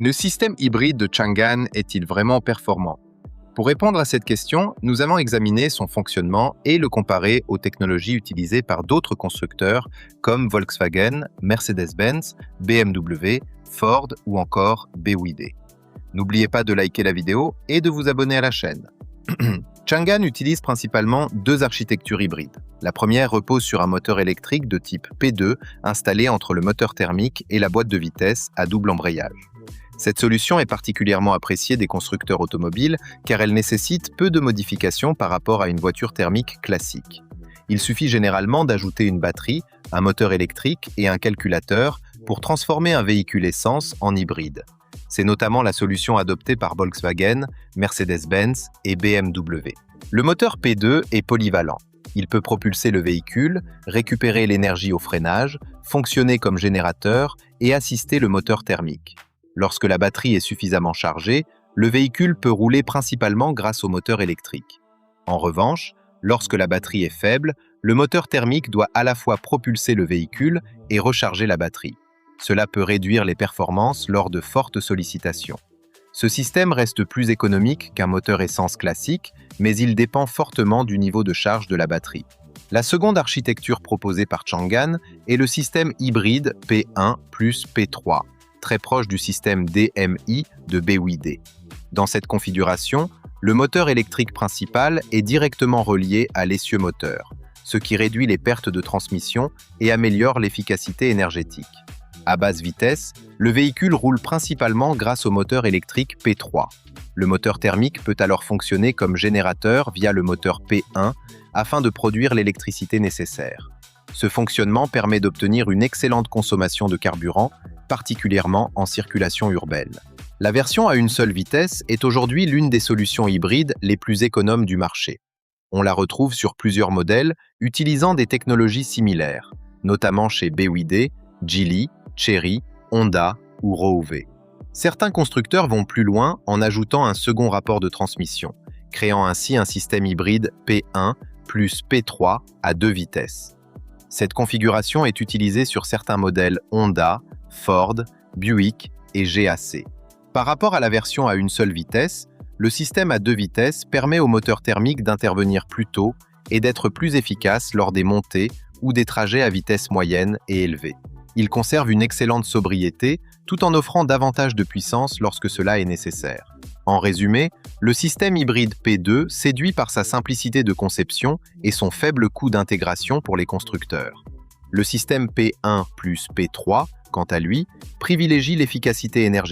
Le système hybride de Chang'an est-il vraiment performant? Pour répondre à cette question, nous allons examiner son fonctionnement et le comparer aux technologies utilisées par d'autres constructeurs comme Volkswagen, Mercedes-Benz, BMW, Ford ou encore BYD. N'oubliez pas de liker la vidéo et de vous abonner à la chaîne. Chang'an utilise principalement deux architectures hybrides. La première repose sur un moteur électrique de type P2 installé entre le moteur thermique et la boîte de vitesse à double embrayage. Cette solution est particulièrement appréciée des constructeurs automobiles car elle nécessite peu de modifications par rapport à une voiture thermique classique. Il suffit généralement d'ajouter une batterie, un moteur électrique et un calculateur pour transformer un véhicule essence en hybride. C'est notamment la solution adoptée par Volkswagen, Mercedes-Benz et BMW. Le moteur P2 est polyvalent. Il peut propulser le véhicule, récupérer l'énergie au freinage, fonctionner comme générateur et assister le moteur thermique. Lorsque la batterie est suffisamment chargée, le véhicule peut rouler principalement grâce au moteur électrique. En revanche, lorsque la batterie est faible, le moteur thermique doit à la fois propulser le véhicule et recharger la batterie. Cela peut réduire les performances lors de fortes sollicitations. Ce système reste plus économique qu'un moteur essence classique, mais il dépend fortement du niveau de charge de la batterie. La seconde architecture proposée par Chang'an est le système hybride P1 plus P3, très proche du système DMI de BYD. Dans cette configuration, le moteur électrique principal est directement relié à l'essieu moteur, ce qui réduit les pertes de transmission et améliore l'efficacité énergétique. À basse vitesse, le véhicule roule principalement grâce au moteur électrique P3. Le moteur thermique peut alors fonctionner comme générateur via le moteur P1 afin de produire l'électricité nécessaire. Ce fonctionnement permet d'obtenir une excellente consommation de carburant, particulièrement en circulation urbaine. La version à une seule vitesse est aujourd'hui l'une des solutions hybrides les plus économes du marché. On la retrouve sur plusieurs modèles utilisant des technologies similaires, notamment chez BYD, Geely, Chery, Honda ou Roewe. Certains constructeurs vont plus loin en ajoutant un second rapport de transmission, créant ainsi un système hybride P1 plus P3 à deux vitesses. Cette configuration est utilisée sur certains modèles Honda, Ford, Buick et GAC. Par rapport à la version à une seule vitesse, le système à deux vitesses permet au moteur thermique d'intervenir plus tôt et d'être plus efficace lors des montées ou des trajets à vitesse moyenne et élevée. Il conserve une excellente sobriété tout en offrant davantage de puissance lorsque cela est nécessaire. En résumé, le système hybride P2 séduit par sa simplicité de conception et son faible coût d'intégration pour les constructeurs. Le système P1 plus P3, quant à lui, privilégie l'efficacité énergétique